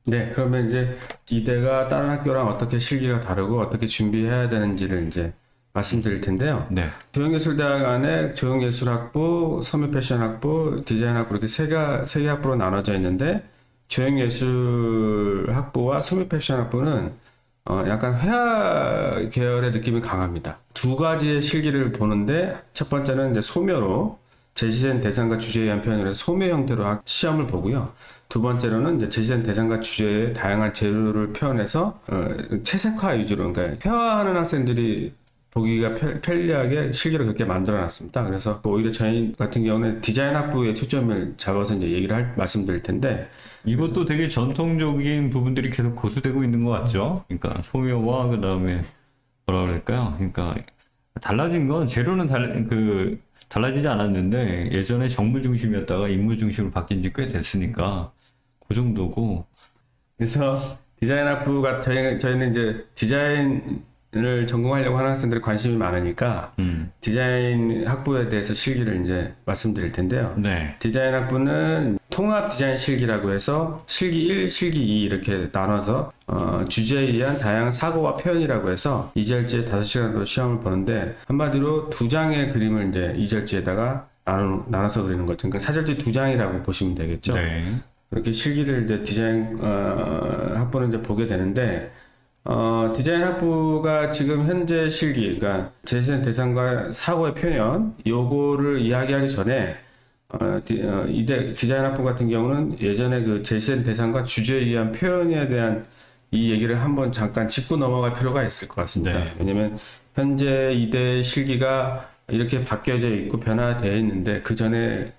네, 그러면 이제 이대가 다른 학교랑 어떻게 실기가 다르고 어떻게 준비해야 되는지를 이제 말씀드릴 텐데요. 네. 조형예술대학 안에 조형예술학부, 서밋패션학부, 디자인학부 이렇게 세 개 학부로 나눠져 있는데 조형예술학부와 서밋패션학부는 약간 회화 계열의 느낌이 강합니다. 두 가지의 실기를 보는데 첫 번째는 이제 소묘로 제시된 대상과 주제에 의한 표현을 해서 소묘 형태로 시험을 보고요. 두 번째로는 이제 제시된 대상과 주제의 다양한 재료를 표현해서 채색화 위주로 그러니까 회화하는 학생들이 보기가 편리하게 실기를 그렇게 만들어 놨습니다. 그래서 오히려 저희 같은 경우는 디자인 학부에 초점을 잡아서 이제 말씀드릴 텐데 이것도 되게 전통적인 부분들이 계속 고수되고 있는 것 같죠? 그러니까 소묘와 그 다음에 뭐라 그럴까요? 그러니까 달라진 건 재료는 달라지지 않았는데 예전에 정무 중심이었다가 인물 중심으로 바뀐 지 꽤 됐으니까 그 정도고. 그래서 디자인 학부가 저희는 이제 디자인을 전공하려고 하는 학생들이 관심이 많으니까 디자인 학부에 대해서 실기를 이제 말씀드릴 텐데요. 네. 디자인 학부는 통합 디자인 실기라고 해서 실기 1, 실기 2 이렇게 나눠서 주제에 의한 다양한 사고와 표현이라고 해서 이절지에 5시간으로 시험을 보는데 한마디로 두 장의 그림을 이제 이절지에다가 나눠서 그리는 거죠. 그러니까 사절지 두 장이라고 보시면 되겠죠. 네. 그렇게 실기를 이제 디자인 학부는 이제 보게 되는데 디자인 학부가 지금 현재 실기, 그러니까 제시된 대상과 사고의 표현, 요거를 이야기하기 전에 이대 디자인 학부 같은 경우는 예전에 그 제시된 대상과 주제에 의한 표현에 대한 이 얘기를 한번 잠깐 짚고 넘어갈 필요가 있을 것 같습니다. 네. 왜냐면 현재 이대 실기가 이렇게 바뀌어져 있고 변화되어 있는데 그 전에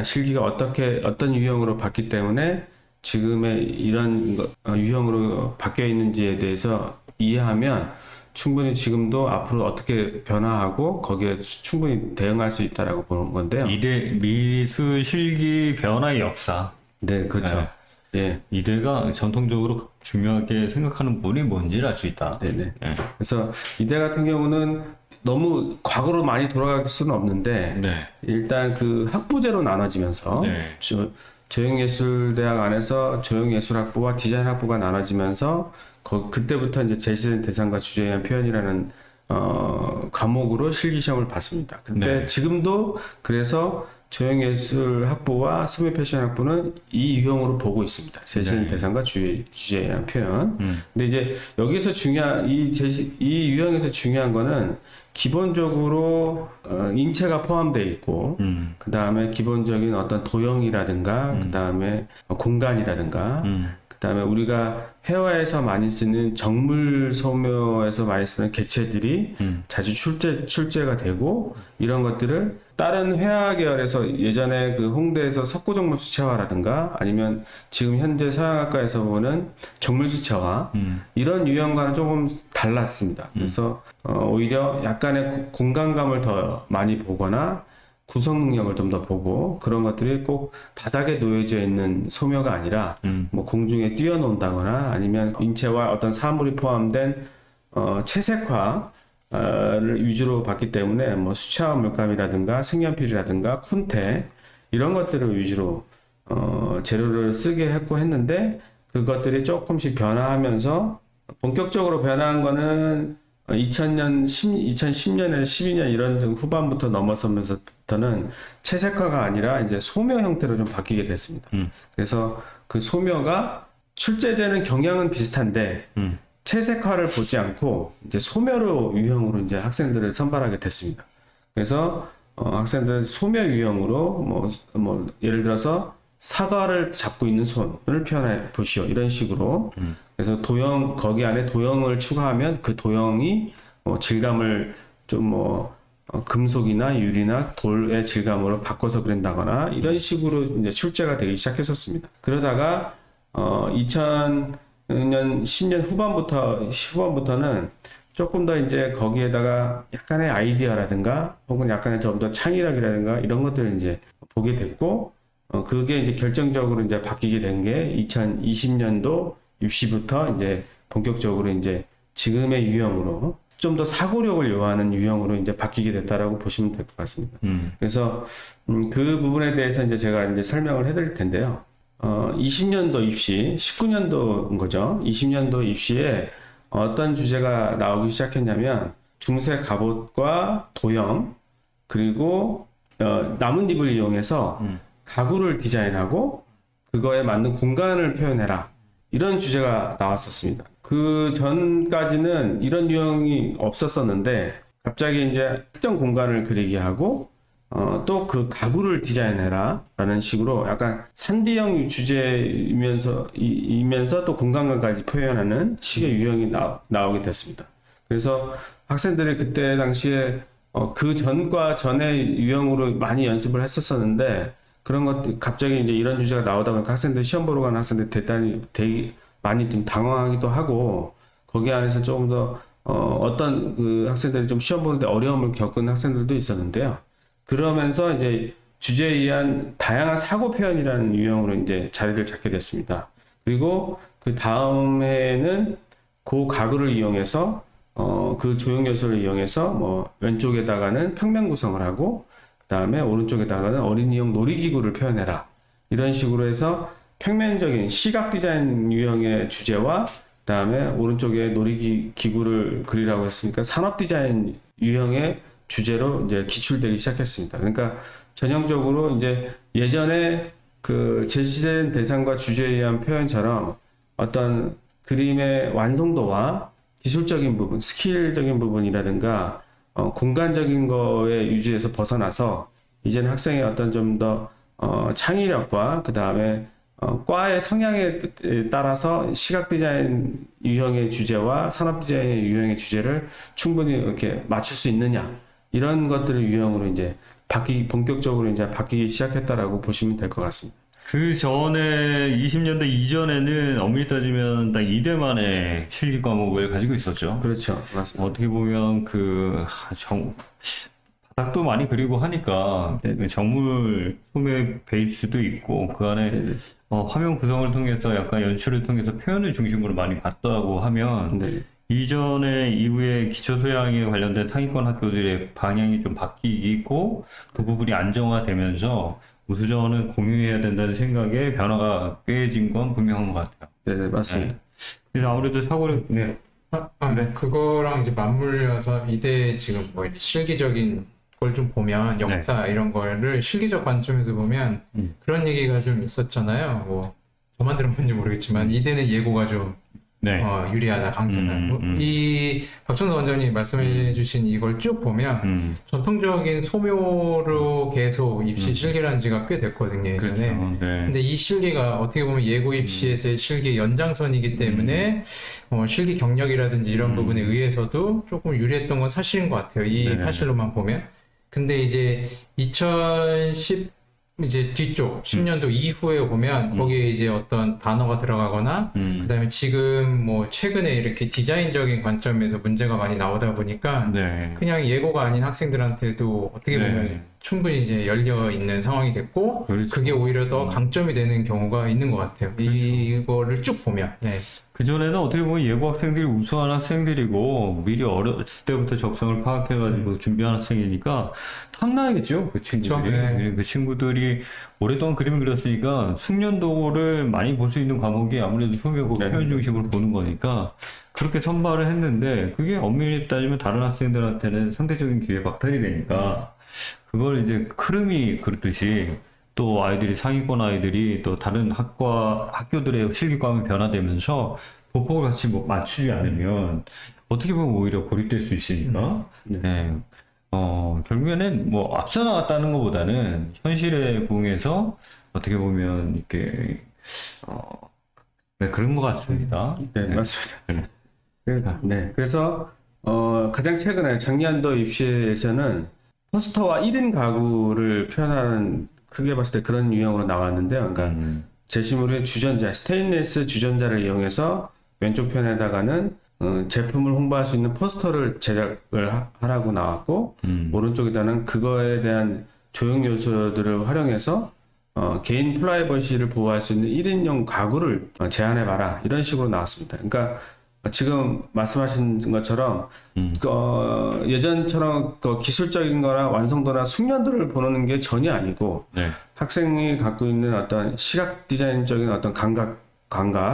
실기가 어떤 유형으로 바뀌기 때문에 지금의 이런 유형으로 바뀌어 있는지에 대해서 이해하면 충분히 지금도 앞으로 어떻게 변화하고 거기에 충분히 대응할 수 있다라고 보는 건데요. 이대 미술 실기 변화의 역사. 네, 그렇죠. 예. 이대가 전통적으로 중요하게 생각하는 부분이 뭔지를 알 수 있다. 네네. 네. 그래서 이대 같은 경우는 너무 과거로 많이 돌아갈 수는 없는데 네. 일단 그 학부제로 나눠지면서 네. 조형예술대학 안에서 조형예술학부와 디자인학부가 나눠지면서 그때부터 이제 제시된 대상과 주제에 의한 표현이라는 과목으로 실기시험을 봤습니다. 근데 네. 지금도 그래서 조형예술학부와 소매패션학부는 이 유형으로 보고 있습니다. 제시된 네. 대상과 주제에 의한 표현. 근데 이제 여기서 이 유형에서 중요한 거는 기본적으로 인체가 포함되어 있고 그 다음에 기본적인 어떤 도형이라든가 그 다음에 공간이라든가 그 다음에 우리가 회화에서 많이 쓰는 정물 소묘에서 많이 쓰는 개체들이 자주 출제가 되고 이런 것들을 다른 회화 계열에서 예전에 그 홍대에서 석고정물 수채화라든가 아니면 지금 현재 서양학과에서 보는 정물 수채화 이런 유형과는 조금 달랐습니다. 그래서 오히려 약간의 공간감을 더 많이 보거나 구성 능력을 좀 더 보고 그런 것들이 꼭 바닥에 놓여져 있는 소묘가 아니라 뭐 공중에 뛰어논다거나 아니면 인체와 어떤 사물이 포함된 채색화를 위주로 봤기 때문에 뭐 수채화 물감이라든가 색연필이라든가 콘테 이런 것들을 위주로 재료를 쓰게 했고 했는데 그것들이 조금씩 변화하면서 본격적으로 변화한 거는 2010년에서 12년 이런 후반부터 넘어서면서부터는 채색화가 아니라 이제 소묘 형태로 좀 바뀌게 됐습니다. 그래서 그 소묘가 출제되는 경향은 비슷한데 채색화를 보지 않고 이제 소묘로 유형으로 이제 학생들을 선발하게 됐습니다. 그래서 학생들 소묘 유형으로 뭐 예를 들어서 사과를 잡고 있는 손을 표현해 보시오 이런 식으로 그래서 거기 안에 도형을 추가하면 그 도형이 질감을 좀 금속이나 유리나 돌의 질감으로 바꿔서 그린다거나 이런 식으로 이제 출제가 되기 시작했었습니다. 그러다가 2000년 10년 후반부터는 조금 더 이제 거기에다가 약간의 아이디어라든가 혹은 약간의 좀 더 창의력이라든가 이런 것들을 이제 보게 됐고 그게 이제 결정적으로 이제 바뀌게 된 게 2020년도 입시부터 이제 본격적으로 이제 지금의 유형으로 좀 더 사고력을 요하는 유형으로 이제 바뀌게 됐다라고 보시면 될 것 같습니다. 그래서 그 부분에 대해서 이제 제가 이제 설명을 해드릴 텐데요. 20년도 입시, 19년도인 거죠. 20년도 입시에 어떤 주제가 나오기 시작했냐면 중세 갑옷과 도형 그리고 나뭇잎을 이용해서 가구를 디자인하고 그거에 맞는 공간을 표현해라. 이런 주제가 나왔었습니다. 그 전까지는 이런 유형이 없었었는데 갑자기 이제 특정 공간을 그리게 하고 또 그 가구를 디자인해라 라는 식으로 약간 산디형 주제이면서 또 공간감까지 표현하는 식의 유형이 나오게 됐습니다. 그래서 학생들이 그때 당시에 그 전과 전의 유형으로 많이 연습을 했었었는데 그런 것 갑자기 이제 이런 주제가 나오다 보니까 학생들 시험 보러 가는 학생들 되게 많이 좀 당황하기도 하고 거기 안에서 조금 더 어떤 그 학생들이 좀 시험 보는데 어려움을 겪은 학생들도 있었는데요. 그러면서 이제 주제에 의한 다양한 사고 표현이라는 유형으로 이제 자리를 잡게 됐습니다. 그리고 그 다음 해에는 그 가구를 이용해서 그 조형 요소를 이용해서 뭐 왼쪽에다가는 평면 구성을 하고 그 다음에 오른쪽에다가는 어린이용 놀이기구를 표현해라. 이런 식으로 해서 평면적인 시각 디자인 유형의 주제와 그 다음에 오른쪽에 놀이기구를 그리라고 했으니까 산업 디자인 유형의 주제로 이제 기출되기 시작했습니다. 그러니까 전형적으로 이제 예전에 그 제시된 대상과 주제에 의한 표현처럼 어떤 그림의 완성도와 기술적인 부분, 스킬적인 부분이라든가 공간적인 거에 유지에서 벗어나서 이제는 학생의 어떤 좀 더 창의력과 그 다음에 과의 성향에 따라서 시각 디자인 유형의 주제와 산업 디자인 유형의 주제를 충분히 이렇게 맞출 수 있느냐 이런 것들을 유형으로 이제 본격적으로 이제 바뀌기 시작했다라고 보시면 될 것 같습니다. 그 전에 20년대 이전에는 엄밀히 따지면 딱 2대만의 실기 과목을 가지고 있었죠. 그렇죠. 맞습니다. 어떻게 보면 바닥도 많이 그리고 하니까 정물 소매 베이스도 있고 그 안에 네네. 화면 구성을 통해서 약간 연출을 통해서 표현을 중심으로 많이 봤다고 하면 네. 이전에 이후에 기초 소양에 관련된 상위권 학교들의 방향이 좀 바뀌고 그 부분이 안정화되면서 우수정원은 공유해야 된다는 생각에 변화가 꾀해진 건 분명한 것 같아요. 네, 맞습니다. 그래서 아무래도 사고를 네. 네. 그거랑 이제 맞물려서 이대 지금 뭐 실기적인 걸 좀 보면 역사 이런 거를 실기적 관점에서 보면 그런 얘기가 좀 있었잖아요. 뭐 저만 들은 건지 모르겠지만 이대는 예고가 좀 네. 유리하다, 강세다. 이 박천수 원장님 말씀해주신 이걸 쭉 보면 전통적인 소묘로 계속 입시 실기를 지가 꽤 됐거든요, 예전에. 그렇죠. 네. 근데 이 실기가 어떻게 보면 예고 입시에서의 실기 연장선이기 때문에 실기 경력이라든지 이런 부분에 의해서도 조금 유리했던 건 사실인 것 같아요. 이 네네. 사실로만 보면. 근데 이제 2010 이제 뒤쪽 10년도 이후에 보면 거기에 이제 어떤 단어가 들어가거나 그다음에 지금 뭐 최근에 이렇게 디자인적인 관점에서 문제가 많이 나오다 보니까 네. 그냥 예고가 아닌 학생들한테도 어떻게 보면 네. 충분히 이제 열려 있는 상황이 됐고 그렇죠. 그게 오히려 더 강점이 되는 경우가 있는 것 같아요. 이거를 쭉 보면. 네. 그전에는 어떻게 보면 예고 학생들이 우수한 학생들이고 미리 어렸을 때부터 적성을 파악해가지고 준비한 학생이니까 탐나겠죠, 그 친구들이. 그렇죠. 네. 그 친구들이 오랫동안 그림을 그렸으니까 숙련도를 많이 볼 수 있는 과목이 아무래도 소묘고 네. 표현 중심으로 보는 거니까 그렇게 선발을 했는데 그게 엄밀히 따지면 다른 학생들한테는 상대적인 기회 박탈이 되니까 그걸 이제 흐름이 그렇듯이 또 아이들이 상위권 아이들이 또 다른 학교들의 실기과목이 변화되면서 보폭을 같이 뭐 맞추지 않으면 어떻게 보면 오히려 고립될 수 있으니까 네. 결국에는 뭐 앞서 나갔다는 것보다는 현실에 부응해서 어떻게 보면 이렇게 네, 그런 것 같습니다. 네, 맞습니다. 네, 그래서 가장 최근에 작년도 입시에서는 포스터와 1인 가구를 표현하는 크게 봤을 때 그런 유형으로 나왔는데요. 그러니까 제시물의 주전자, 스테인리스 주전자를 이용해서 왼쪽 편에다가는 제품을 홍보할 수 있는 포스터를 제작을 하라고 나왔고 오른쪽에다는 그거에 대한 조형 요소들을 활용해서 개인 프라이버시를 보호할 수 있는 1인용 가구를 제안해봐라 이런 식으로 나왔습니다. 그러니까 지금 말씀하신 것처럼 예전처럼 기술적인 거나 완성도나 숙련도를 보는 게 전혀 아니고 네. 학생이 갖고 있는 어떤 시각 디자인적인 어떤 감각,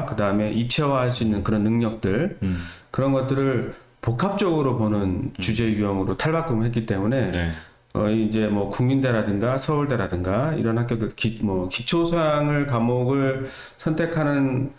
그 다음에 입체화할 수 있는 그런 능력들, 그런 것들을 복합적으로 보는 주제 유형으로 탈바꿈을 했기 때문에 네. 이제 뭐 국민대라든가 서울대라든가 이런 학교들 기초 소양을 과목을 선택하는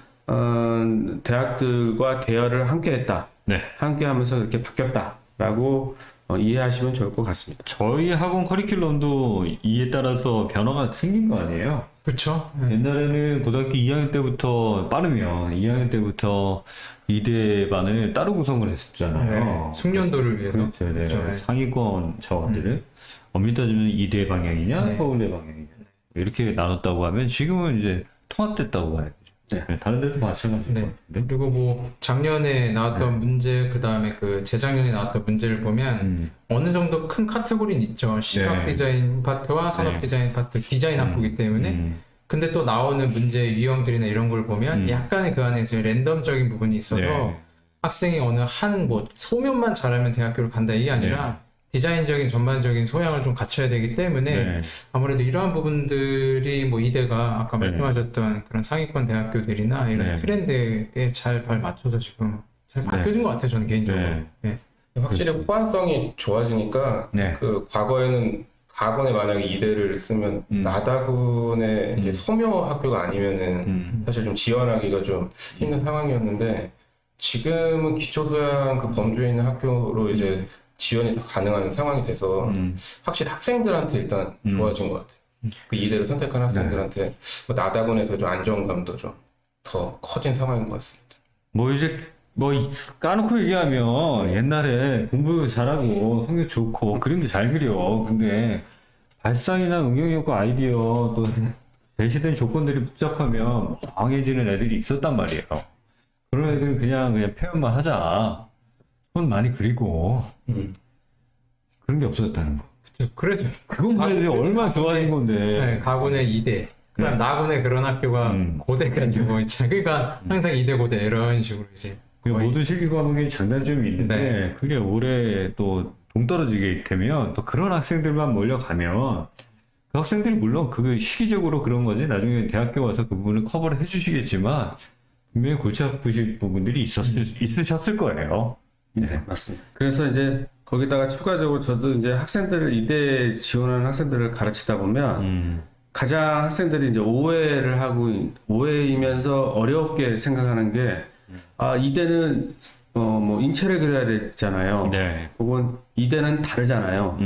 대학들과 대여를 함께 했다. 네. 함께 하면서 이렇게 바뀌었다라고 이해하시면 좋을 것 같습니다. 저희 학원 커리큘럼도 이에 따라서 변화가 생긴 거 아니에요? 그렇죠. 옛날에는 고등학교 2학년 때부터 빠르면 2학년 때부터 이대반을 따로 구성을 했었잖아요. 네. 숙련도를 위해서. 그렇죠. 네. 그렇죠. 네. 상위권 자원들을 엄밀히 따지면 이대 방향이냐 네. 서울대 방향이냐 이렇게 나눴다고 하면 지금은 이제 통합됐다고 봐야죠. 네. 다른 데도 마찬가지일 것 네. 같은데. 그리고 뭐 작년에 나왔던 문제, 그 다음에 그 재작년에 나왔던 문제를 보면 어느 정도 큰 카테고리는 있죠. 시각 네. 디자인 파트와 산업 네. 디자인 파트, 디자인 학부이기 때문에. 근데 또 나오는 문제 유형들이나 이런 걸 보면 약간의 그 안에 이제 랜덤적인 부분이 있어서 네. 학생이 어느 한 뭐 소면만 잘하면 대학교를 간다 이게 아니라 디자인적인 전반적인 소양을 좀 갖춰야 되기 때문에 네. 아무래도 이러한 부분들이 뭐 이대가 아까 네. 말씀하셨던 그런 상위권 대학교들이나 이런 네. 트렌드에 잘 발맞춰서 지금 잘 바뀌어진 것 같아요, 저는 개인적으로. 네. 네. 확실히 호환성이 좋아지니까 네. 그 과거에는 가군에 만약에 이대를 쓰면 나다군의 이제 소묘 학교가 아니면은 사실 좀 지원하기가 좀 힘든 상황이었는데 지금은 기초소양 그 범주에 있는 학교로 이제 지원이 더 가능한 상황이 돼서 확실히 학생들한테 일단 좋아진 것 같아요. 그 이대를 선택한 학생들한테 뭐 나다군에서 좀 안정감도 좀 더 커진 상황인 것 같습니다. 뭐 이제 뭐 까놓고 얘기하면 옛날에 공부 잘하고 성적 좋고 그림도 잘 그려. 근데 발상이나 응용력과 아이디어 또 제시된 조건들이 복잡하면 망해지는 애들이 있었단 말이에요. 그런 애들은 그냥 표현만 하자. 손 많이 그리고 그런 게 없어졌다는 거. 그래서 그건 애들이 얼마나 좋아진 건데. 네, 가군의 이대, 그다음 나군의 그런 학교가 고대까지 뭐 있죠. 그러니까 항상 이대 고대 이런 식으로 이제 거의 모든 실기 과목에 장단점이 있는데 그게 오래 또 동떨어지게 되면 또 그런 학생들만 몰려가면 그 학생들이 물론 그 시기적으로 그런 거지 나중에 대학교 와서 그 부분을 커버를 해주시겠지만 분명히 골치 아프실 부분들이 있으셨을 거예요. 네, 맞습니다. 그래서 이제 거기다가 추가적으로 저도 이제 학생들을 이대 지원하는 학생들을 가르치다 보면 가장 학생들이 이제 오해이면서 어렵게 생각하는 게 이대는 뭐 인체를 그려야 되잖아요. 네. 혹은 이대는 다르잖아요.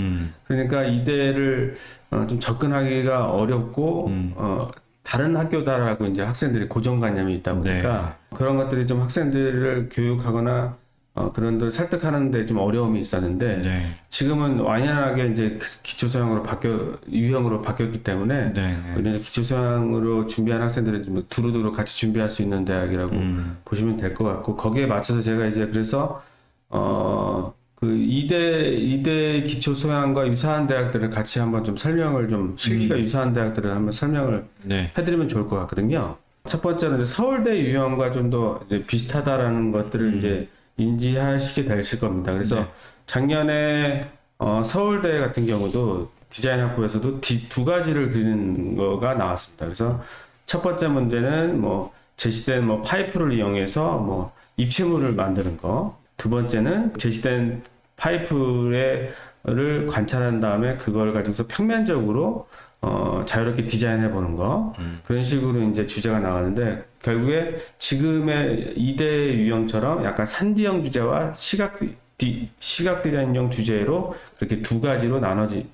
그러니까 이대를 좀 접근하기가 어렵고 다른 학교다라고 이제 학생들이 고정관념이 있다 보니까 그런 것들이 좀 학생들을 교육하거나 그런 데 설득하는데 좀 어려움이 있었는데 지금은 완연하게 이제 기초소양으로 유형으로 바뀌었기 때문에 우리는 기초소양으로 준비한 학생들을 좀 두루두루 같이 준비할 수 있는 대학이라고 보시면 될 것 같고 거기에 맞춰서 제가 이제 그래서 그 이대 기초소양과 유사한 대학들을 같이 한번 좀 설명을 좀 실기가 유사한 대학들을 한번 설명을 해드리면 좋을 것 같거든요. 첫 번째는 이제 서울대 유형과 좀 더 비슷하다라는 것들을 이제 인지하시게 되실 겁니다. 그래서 작년에 서울대 같은 경우도 디자인 학부에서도 두 가지를 그리는 거가 나왔습니다. 그래서 첫 번째 문제는 뭐 제시된 뭐 파이프를 이용해서 뭐 입체물을 만드는 거. 두 번째는 제시된 파이프를 관찰한 다음에 그걸 가지고서 평면적으로 자유롭게 디자인해 보는 거. 그런 식으로 이제 주제가 나왔는데 결국에 지금의 2대 유형처럼 약간 산디형 주제와 시각 디자인형 주제로 그렇게 두 가지로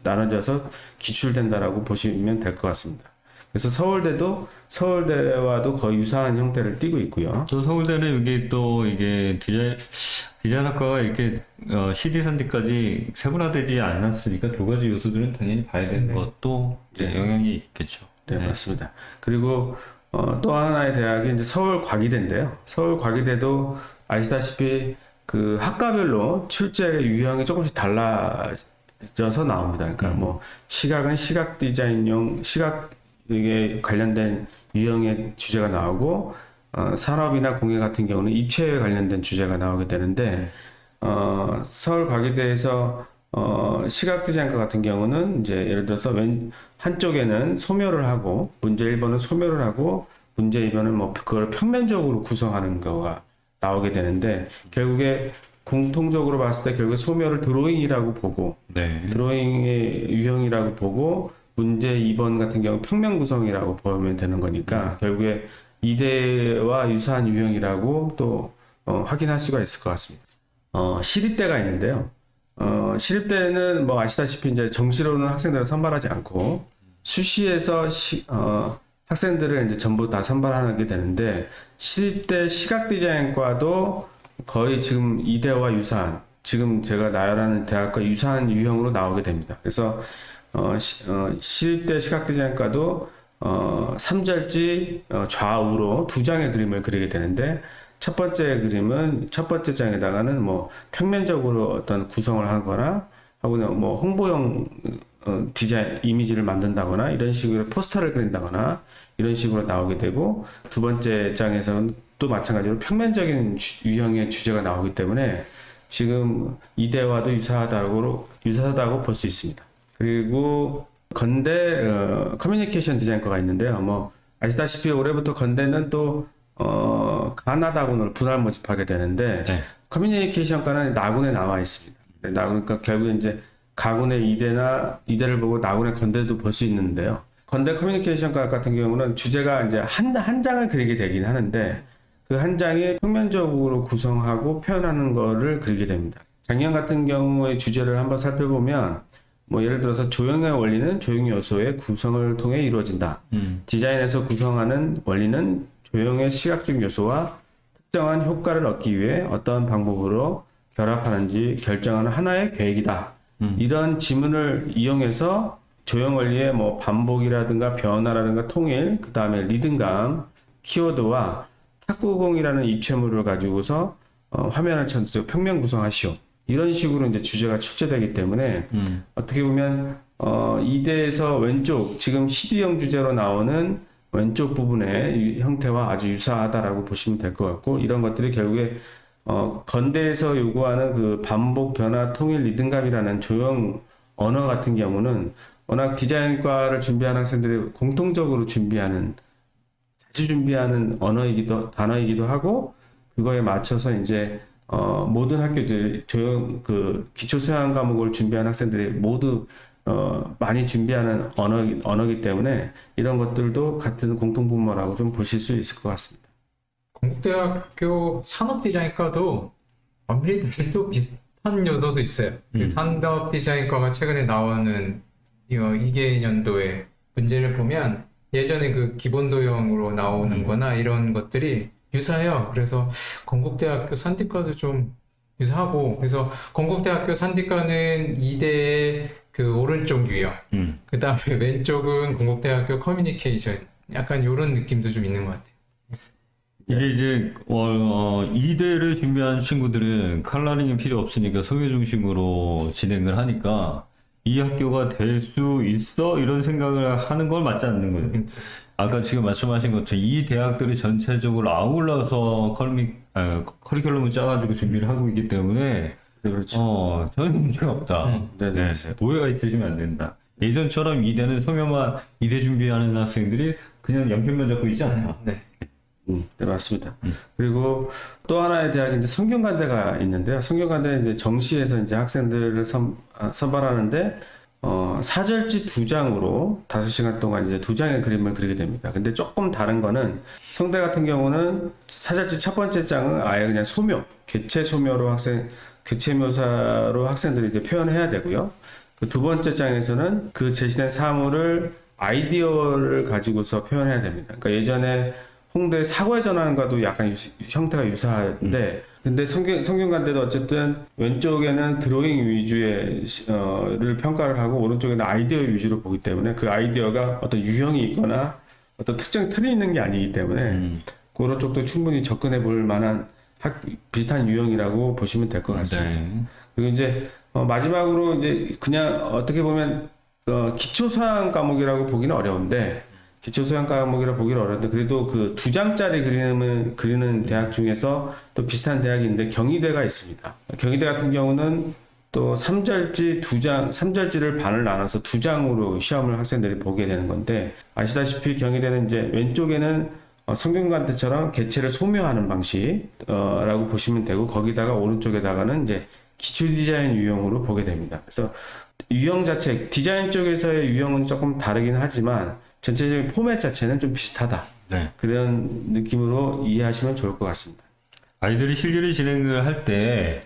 나눠져서 기출된다라고 보시면 될 것 같습니다. 그래서 서울대와도 거의 유사한 형태를 띠고 있고요. 또 서울대는 이게 디자인학과가 이렇게 CD, 3D까지 세분화되지 않았으니까 두 가지 요소들은 당연히 봐야 되는 것도 영향이 있겠죠. 네, 맞습니다. 그리고 또 하나의 대학이 이제 서울과기대인데요. 서울과기대도 아시다시피 그 학과별로 출제 유형이 조금씩 달라져서 나옵니다. 그러니까 뭐 시각은 시각 디자인용 시각에 관련된 유형의 주제가 나오고 산업이나 공예 같은 경우는 입체에 관련된 주제가 나오게 되는데 서울과기대에서 시각 디자인과 같은 경우는 이제 예를 들어서 한쪽에는 소묘를 하고 문제 1번은 소묘를 하고 문제 2번은 뭐 그걸 평면적으로 구성하는 거가 나오게 되는데 결국에 공통적으로 봤을 때 결국에 소묘를 드로잉이라고 보고 네. 드로잉의 유형이라고 보고 문제 2번 같은 경우 평면 구성이라고 보면 되는 거니까 결국에 이대와 유사한 유형이라고 또 확인할 수가 있을 것 같습니다. 시립대가 있는데요. 시립대는 뭐 아시다시피 이제 정시로는 학생들을 선발하지 않고 수시에서 학생들을 이제 전부 다 선발하게 되는데 시립대 시각 디자인과도 거의 지금 이대와 유사한 지금 제가 나열하는 대학과 유사한 유형으로 나오게 됩니다. 그래서 시립대 시각 디자인과도 3절지 좌우로 두 장의 그림을 그리게 되는데 첫 번째 그림은 첫 번째 장에다가는 뭐 평면적으로 어떤 구성을 하거나 하고는 뭐 홍보용 디자인 이미지를 만든다거나 이런 식으로 포스터를 그린다거나 이런 식으로 나오게 되고 두 번째 장에서는 또 마찬가지로 평면적인 유형의 주제가 나오기 때문에 지금 이대와도 유사하다고 볼 수 있습니다. 그리고 건대 커뮤니케이션 디자인과가 있는데요. 뭐 아시다시피 올해부터 건대는 또 가나다군을 분할 모집하게 되는데 네. 커뮤니케이션과는 나군에 나와 있습니다. 그러니까 결국 이제 가군의 이대를 보고 나군의 건대도 볼 수 있는데요. 건대 커뮤니케이션과 같은 경우는 주제가 이제 한 장을 그리게 되긴 하는데 그 한 장이 평면적으로 구성하고 표현하는 거를 그리게 됩니다. 작년 같은 경우의 주제를 한번 살펴보면 뭐 예를 들어서 조형의 원리는 조형 요소의 구성을 통해 이루어진다. 디자인에서 구성하는 원리는 조형의 시각적 요소와 특정한 효과를 얻기 위해 어떤 방법으로 결합하는지 결정하는 하나의 계획이다. 이런 지문을 이용해서 조형 원리의 뭐 반복이라든가 변화라든가 통일, 그 다음에 리듬감, 키워드와 탁구공이라는 입체물을 가지고서 화면을 전체적으로 평면 구성하시오. 이런 식으로 이제 주제가 축제되기 때문에 어떻게 보면 이대에서 왼쪽 지금 CD형 주제로 나오는 왼쪽 부분의 형태와 아주 유사하다라고 보시면 될 것 같고 이런 것들이 결국에 건대에서 요구하는 그 반복, 변화, 통일, 리듬감이라는 조형 언어 같은 경우는 워낙 디자인과를 준비하는 학생들이 공통적으로 자주 준비하는 단어이기도 하고 그거에 맞춰서 이제 모든 학교들 기초 소양 과목을 준비하는 학생들이 모두 많이 준비하는 언어이기 때문에 이런 것들도 같은 공통분모라고 좀 보실 수 있을 것 같습니다. 건국대학교 산업디자인과도 엄밀히 또 비슷한 요소도 있어요. 산업디자인과가 최근에 나오는 2개년도에 문제를 보면 예전에 그 기본도형으로 나오는 거나 이런 것들이 유사해요. 그래서 건국대학교 산디과도 좀 유사하고 그래서 건국대학교 산디과는 2대의 그 오른쪽 유형 그 다음에 왼쪽은 건국대학교 커뮤니케이션 약간 이런 느낌도 좀 있는 것 같아요. 이게 이제 이대를 준비한 친구들은 컬러링이 필요 없으니까 소개 중심으로 진행을 하니까 이 학교가 될 수 있어 이런 생각을 하는 건 맞지 않는 거예요. 아까 지금 말씀하신 것처럼 이 대학들이 전체적으로 아울러서 커리큘럼을 짜가지고 준비를 하고 있기 때문에 그렇죠. 전혀 문제가 없다. 네네. 오해가 있으시면 안 된다. 예전처럼 이대는 소묘만 이대 준비하는 학생들이 그냥 연필만 잡고 있지 않다. 네. 네, 맞습니다. 그리고 또 하나의 대학이 이제 성균관대가 있는데요. 성균관대는 이제 정시에서 이제 학생들을 선발하는데, 사절지 2장으로 5시간 동안 이제 2장의 그림을 그리게 됩니다. 근데 조금 다른 거는 성대 같은 경우는 사절지 첫 번째 장은 아예 그냥 개체 소묘로 개체 묘사로 학생들이 이제 표현해야 되고요. 그 두 번째 장에서는 그 제시된 사물을 아이디어를 가지고서 표현해야 됩니다. 그러니까 예전에 홍대 사고의 전환과도 약간 형태가 유사한데 근데 성균관대도 어쨌든 왼쪽에는 드로잉 위주를 평가를 하고 오른쪽에는 아이디어 위주로 보기 때문에 그 아이디어가 어떤 유형이 있거나 어떤 특정 틀이 있는 게 아니기 때문에 그런 쪽도 충분히 접근해 볼 만한 비슷한 유형이라고 보시면 될 것 같습니다. 네. 그리고 이제 마지막으로 이제 그냥 어떻게 보면 기초 소양 과목이라고 보기는 어려운데 기초 소양 과목이라 보기는 어려운데 그래도 그 2장짜리 그림을 그리는 대학 중에서 또 비슷한 대학이 있는데 경희대가 있습니다. 경희대 같은 경우는 또 3절지를 반을 나눠서 2장으로 시험을 학생들이 보게 되는 건데 아시다시피 경희대는 이제 왼쪽에는 성균관대처럼 개체를 소묘하는 방식라고 보시면 되고 거기다가 오른쪽에다가는 이제 기초 디자인 유형으로 보게 됩니다. 그래서 유형 자체, 디자인 쪽에서의 유형은 조금 다르긴 하지만 전체적인 포맷 자체는 좀 비슷하다. 네. 그런 느낌으로 이해하시면 좋을 것 같습니다. 아이들이 실기를 진행을 할 때,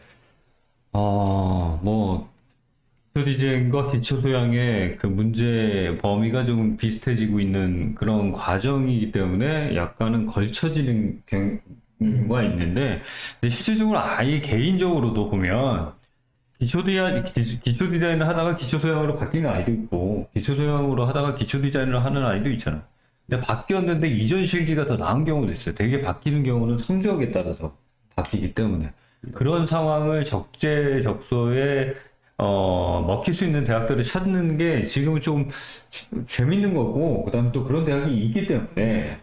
뭐, 기초 디자인과 기초 소양의 그 문제 범위가 좀 비슷해지고 있는 그런 과정이기 때문에 약간은 걸쳐지는 경우가 있는데, 근데 실질적으로 아예 개인적으로도 보면, 기초 디자인을 하다가 기초 소양으로 바뀌는 아이도 있고, 기초 소양으로 하다가 기초 디자인을 하는 아이도 있잖아. 근데 바뀌었는데 이전 실기가 더 나은 경우도 있어요. 되게 바뀌는 경우는 성적에 따라서 바뀌기 때문에. 그런 상황을 적재적소에, 먹힐 수 있는 대학들을 찾는 게 지금은 좀 재밌는 거고, 그 다음에 또 그런 대학이 있기 때문에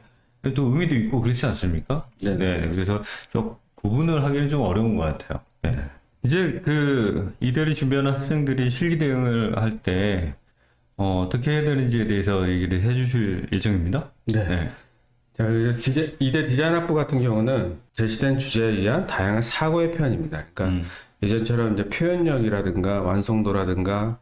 또 의미도 있고 그렇지 않습니까? 네. 그래서 좀 구분을 하기는 좀 어려운 것 같아요. 네. 이제 그 이대를 준비하는 학생들이 실기 대응을 할 때 어떻게 해야 되는지에 대해서 얘기를 해주실 예정입니다. 네. 자, 이대 디자인학부 같은 경우는 제시된 주제에 의한 다양한 사고의 표현입니다. 그러니까 예전처럼 이제 표현력이라든가 완성도라든가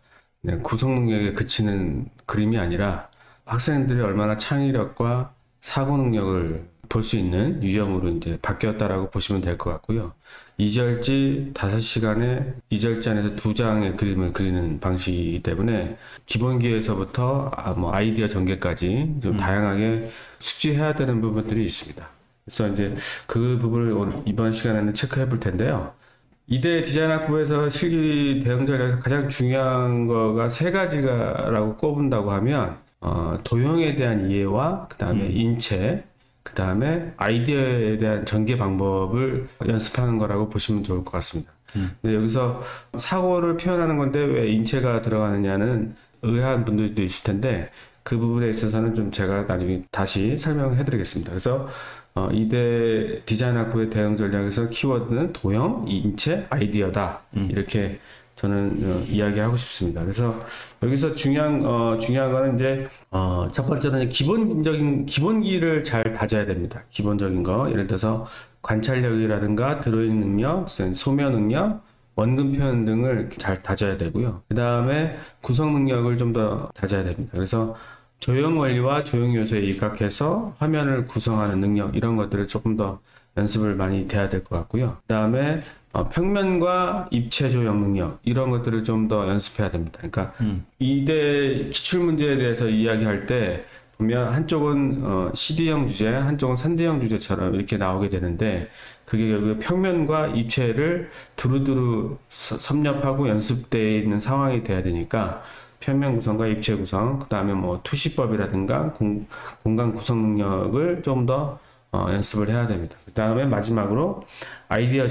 구성 능력에 그치는 그림이 아니라 학생들이 얼마나 창의력과 사고 능력을 볼 수 있는 유형으로 이제 바뀌었다라고 보시면 될 것 같고요. 2절지 5시간에 2절지 안에서 2장의 그림을 그리는 방식이기 때문에 기본기에서부터 뭐 아이디어 전개까지 좀 다양하게 숙지해야 되는 부분들이 있습니다. 그래서 이제 그 부분을 오늘 이번 시간에는 체크해 볼 텐데요. 이대 디자인학부에서 실기 대응 전략에서 가장 중요한 거가 3가지라고 꼽은다고 하면 도형에 대한 이해와 그 다음에 인체, 그 다음에 아이디어에 대한 전개 방법을 연습하는 거라고 보시면 좋을 것 같습니다. 근데 여기서 사고를 표현하는 건데 왜 인체가 들어가느냐는 의아한 분들도 있을 텐데 그 부분에 있어서는 좀 제가 나중에 다시 설명해 드리겠습니다. 그래서 이대 디자인학부의 대응 전략에서 키워드는 도형, 인체, 아이디어다. 이렇게 저는 이야기하고 싶습니다. 그래서 여기서 중요한 거는 이제 첫 번째는 기본기를 잘 다져야 됩니다. 기본적인 거 예를 들어서 관찰력이라든가 드로잉 능력, 소묘 능력, 원근 표현 등을 잘 다져야 되고요. 그 다음에 구성 능력을 좀 더 다져야 됩니다. 그래서 조형 원리와 조형 요소에 입각해서 화면을 구성하는 능력 이런 것들을 조금 더 연습을 많이 돼야 될 것 같고요. 그 다음에 평면과 입체 조형 능력 이런 것들을 좀 더 연습해야 됩니다. 그러니까 이대 기출 문제에 대해서 이야기할 때 보면 한쪽은 CD형 주제, 한쪽은 3D형 주제처럼 이렇게 나오게 되는데 그게 결국에 평면과 입체를 두루두루 섭렵하고 연습되어 있는 상황이 돼야 되니까 평면 구성과 입체 구성, 그 다음에 뭐 투시법이라든가 공간 구성 능력을 좀 더 연습을 해야 됩니다. 그 다음에 마지막으로 아이디어를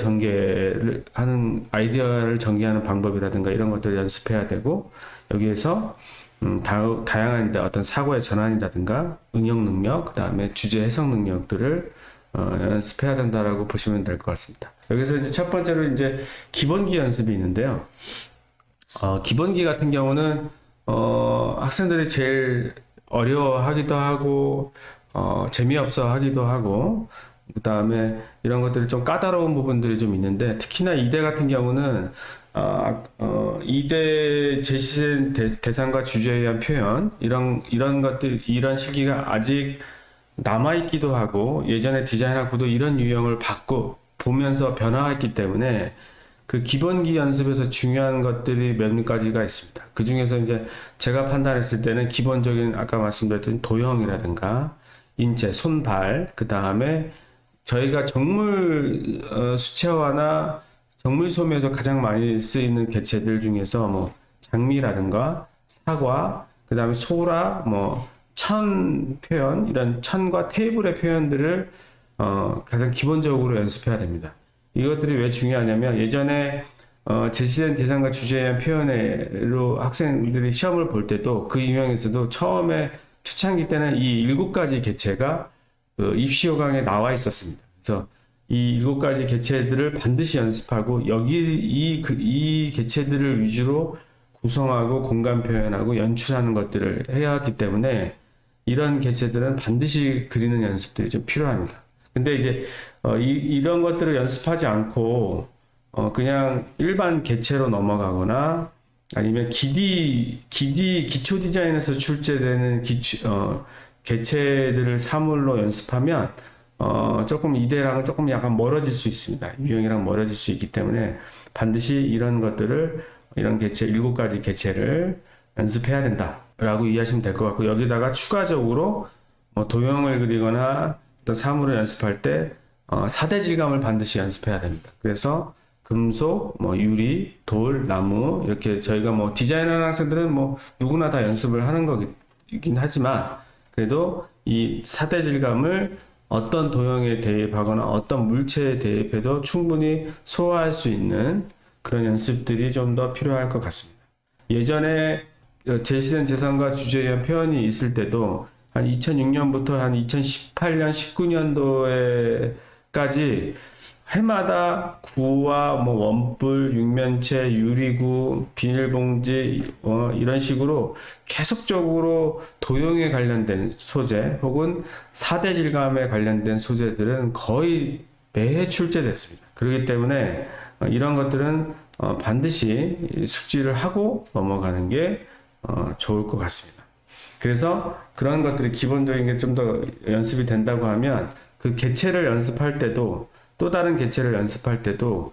전개하는 방법이라든가 이런 것들을 연습해야 되고 여기에서 다양한 어떤 사고의 전환이라든가 응용 능력, 그 다음에 주제 해석 능력들을 연습해야 된다라고 보시면 될 것 같습니다. 여기서 이제 첫 번째로 이제 기본기 연습이 있는데요. 기본기 같은 경우는 학생들이 제일 어려워하기도 하고 재미없어 하기도 하고 그 다음에 이런 것들이 좀 까다로운 부분들이 좀 있는데 특히나 이대 같은 경우는 이대 제시된 대상과 주제에 의한 표현 이런 것들 이런 시기가 아직 남아있기도 하고 예전에 디자인학부도 이런 유형을 보면서 변화했기 때문에 그 기본기 연습에서 중요한 것들이 몇 가지가 있습니다. 그 중에서 이제 제가 판단했을 때는 기본적인 아까 말씀드렸던 도형이라든가 인체, 손, 발, 그 다음에 저희가 정물 수채화나 정물 소묘에서 가장 많이 쓰이는 개체들 중에서 뭐 장미라든가 사과, 그 다음에 소라, 뭐 천 표현 이런 천과 테이블의 표현들을 가장 기본적으로 연습해야 됩니다. 이것들이 왜 중요하냐면 예전에 제시된 대상과 주제에 의한 표현으로 학생들이 시험을 볼 때도 그 유형에서도 처음에 초창기 때는 이 7가지 개체가 그 입시 요강에 나와 있었습니다. 그래서 이 7가지 개체들을 반드시 연습하고 이 개체들을 위주로 구성하고 공간 표현하고 연출하는 것들을 해야 하기 때문에 이런 개체들은 반드시 그리는 연습들이 좀 필요합니다. 근데 이제 이런 것들을 연습하지 않고 그냥 일반 개체로 넘어가거나 아니면 기초 디자인에서 출제되는 개체들을 사물로 연습하면 조금 이대랑은 조금 약간 멀어질 수 있습니다. 유형이랑 멀어질 수 있기 때문에 반드시 이런 것들을 이런 개체 7가지 개체를 연습해야 된다라고 이해하시면 될 것 같고 여기다가 추가적으로 도형을 그리거나 또 사물을 연습할 때 4대 질감을 반드시 연습해야 됩니다. 그래서 금속, 유리, 돌, 나무 이렇게 저희가 디자인하는 학생들은 누구나 다 연습을 하는 거긴 하지만 그래도 이 4대 질감을 어떤 도형에 대입하거나 어떤 물체에 대입해도 충분히 소화할 수 있는 그런 연습들이 좀 더 필요할 것 같습니다. 예전에 제시된 재산과 주제에 의한 표현이 있을 때도 한 2006년부터 한 2018년, 19년도에까지 해마다 구와 원뿔, 육면체, 유리구, 비닐봉지 이런 식으로 계속적으로 도형에 관련된 소재 혹은 4대 질감에 관련된 소재들은 거의 매해 출제됐습니다. 그렇기 때문에 이런 것들은 반드시 숙지를 하고 넘어가는 게 좋을 것 같습니다. 그래서 그런 것들이 기본적인 게 좀 더 연습이 된다고 하면 그 개체를 연습할 때도 또 다른 개체를 연습할 때도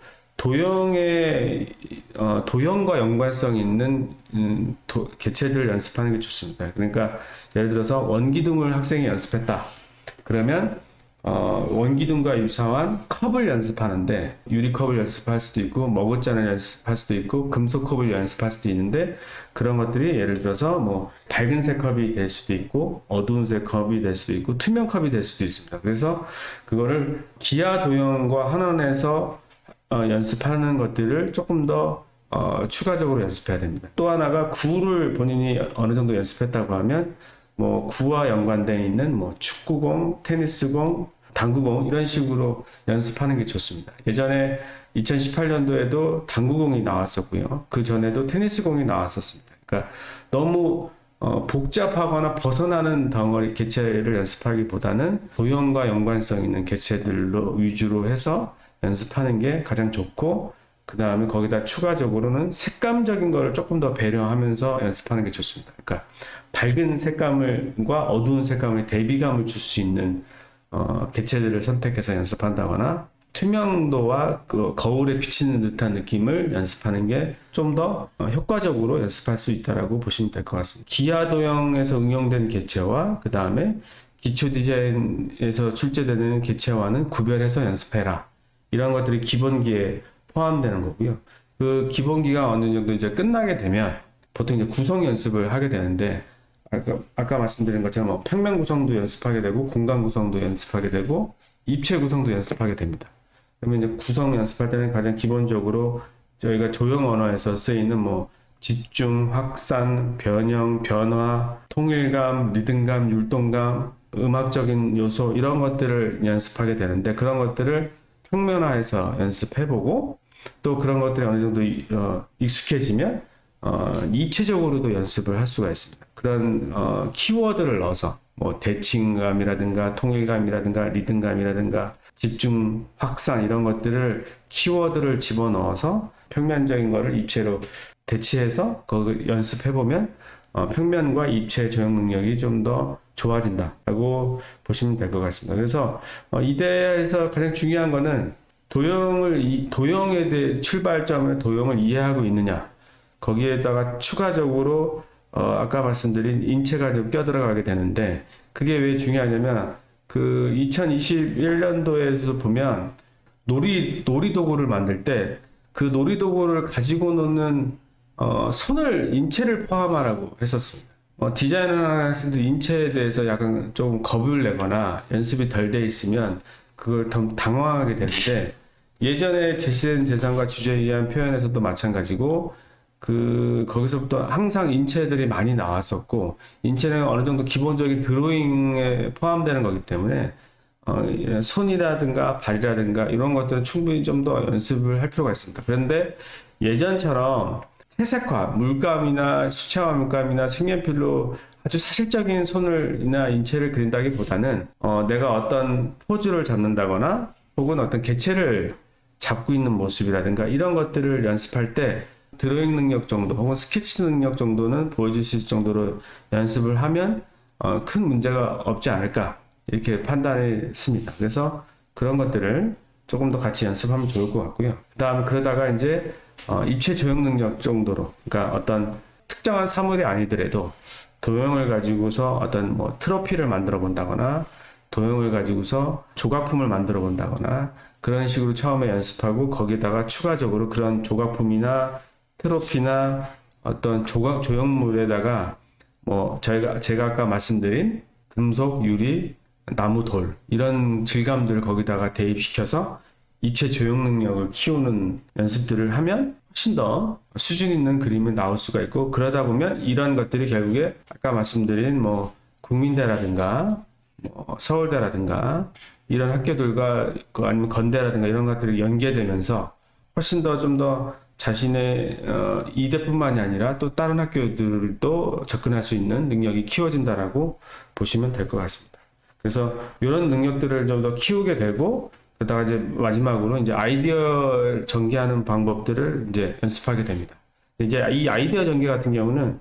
도형과 연관성 있는 개체들을 연습하는 게 좋습니다. 그러니까 예를 들어서 원기둥을 학생이 연습했다. 그러면 원기둥과 유사한 컵을 연습하는데 유리컵을 연습할 수도 있고 머그잔을 연습할 수도 있고 금속컵을 연습할 수도 있는데 그런 것들이 예를 들어서 밝은색 컵이 될 수도 있고 어두운색 컵이 될 수도 있고 투명 컵이 될 수도 있습니다. 그래서 그거를 기하 도형과 환원해서 연습하는 것들을 조금 더 추가적으로 연습해야 됩니다. 또 하나가 구를 본인이 어느 정도 연습했다고 하면 구와 연관되어 있는 축구공, 테니스공, 당구공 이런 식으로 연습하는 게 좋습니다. 예전에 2018년도에도 당구공이 나왔었고요. 그 전에도 테니스공이 나왔었습니다. 그러니까 너무 복잡하거나 벗어나는 덩어리 개체를 연습하기보다는 도형과 연관성 있는 개체들로 위주로 해서 연습하는 게 가장 좋고 그 다음에 거기다 추가적으로는 색감적인 거를 조금 더 배려하면서 연습하는 게 좋습니다. 그러니까 밝은 색감과 어두운 색감의 대비감을 줄 수 있는 개체들을 선택해서 연습한다거나 투명도와 그 거울에 비치는 듯한 느낌을 연습하는 게 좀 더 효과적으로 연습할 수 있다라고 보시면 될 것 같습니다. 기하 도형에서 응용된 개체와 그 다음에 기초 디자인에서 출제되는 개체와는 구별해서 연습해라. 이런 것들이 기본기에 포함되는 거고요. 그 기본기가 어느 정도 이제 끝나게 되면 보통 이제 구성 연습을 하게 되는데 아까 말씀드린 것처럼 평면 구성도 연습하게 되고 공간 구성도 연습하게 되고 입체 구성도 연습하게 됩니다. 그러면 이제 구성 연습할 때는 가장 기본적으로 저희가 조형 언어에서 쓰이는 집중, 확산, 변형, 변화, 통일감, 리듬감, 율동감, 음악적인 요소 이런 것들을 연습하게 되는데 그런 것들을 평면화해서 연습해보고 또 그런 것들이 어느 정도 익숙해지면 입체적으로도 연습을 할 수가 있습니다. 그런 키워드를 넣어서 대칭감이라든가 통일감이라든가 리듬감이라든가 집중, 확산 이런 것들을 키워드를 집어넣어서 평면적인 거를 입체로 대치해서 거기 연습해보면 평면과 입체 조형 능력이 좀 더 좋아진다라고 보시면 될 것 같습니다. 그래서 이대에서 가장 중요한 거는 도형에 대해 출발점을 도형을 이해하고 있느냐 거기에다가 추가적으로 아까 말씀드린 인체가 좀 껴들어가게 되는데 그게 왜 중요하냐면 그 2021년도에서 보면 놀이도구를 만들 때 그 놀이도구를 가지고 노는 인체를 포함하라고 했었습니다. 디자이너나 학생들 인체에 대해서 약간 좀 겁을 내거나 연습이 덜 돼 있으면 그걸 더 당황하게 되는데 예전에 제시된 재산과 주제에 의한 표현에서도 마찬가지고 거기서부터 항상 인체들이 많이 나왔었고, 인체는 어느 정도 기본적인 드로잉에 포함되는 거기 때문에, 손이라든가 발이라든가 이런 것들은 충분히 좀 더 연습을 할 필요가 있습니다. 그런데 예전처럼 채색화, 물감이나 수채화 물감이나 색연필로 아주 사실적인 손을이나 인체를 그린다기보다는 내가 어떤 포즈를 잡는다거나 혹은 어떤 개체를 잡고 있는 모습이라든가 이런 것들을 연습할 때 드로잉 능력 정도 혹은 스케치 능력 정도는 보여줄 수 있을 정도로 연습을 하면 큰 문제가 없지 않을까 이렇게 판단했습니다. 그래서 그런 것들을 조금 더 같이 연습하면 좋을 것 같고요. 그 다음에 그러다가 이제 입체 조형 능력 정도로, 그러니까 어떤 특정한 사물이 아니더라도 도형을 가지고서 어떤 뭐 트로피를 만들어 본다거나 도형을 가지고서 조각품을 만들어 본다거나 그런 식으로 처음에 연습하고 거기다가 추가적으로 그런 조각품이나 트로피나 어떤 조형물에다가 뭐 제가 아까 말씀드린 금속, 유리, 나무, 돌 이런 질감들을 거기다가 대입시켜서 입체 조형 능력을 키우는 연습들을 하면 훨씬 더 수준 있는 그림이 나올 수가 있고, 그러다 보면 이런 것들이 결국에 아까 말씀드린 뭐 국민대라든가 뭐 서울대라든가 이런 학교들과 아니면 건대라든가 이런 것들이 연계되면서 훨씬 더 좀 더 자신의 이대뿐만이 아니라 또 다른 학교들도 접근할 수 있는 능력이 키워진다라고 보시면 될 것 같습니다. 그래서 이런 능력들을 좀 더 키우게 되고, 그러다가 이제 마지막으로 이제 아이디어 전개하는 방법들을 이제 연습하게 됩니다. 이제 이 아이디어 전개 같은 경우는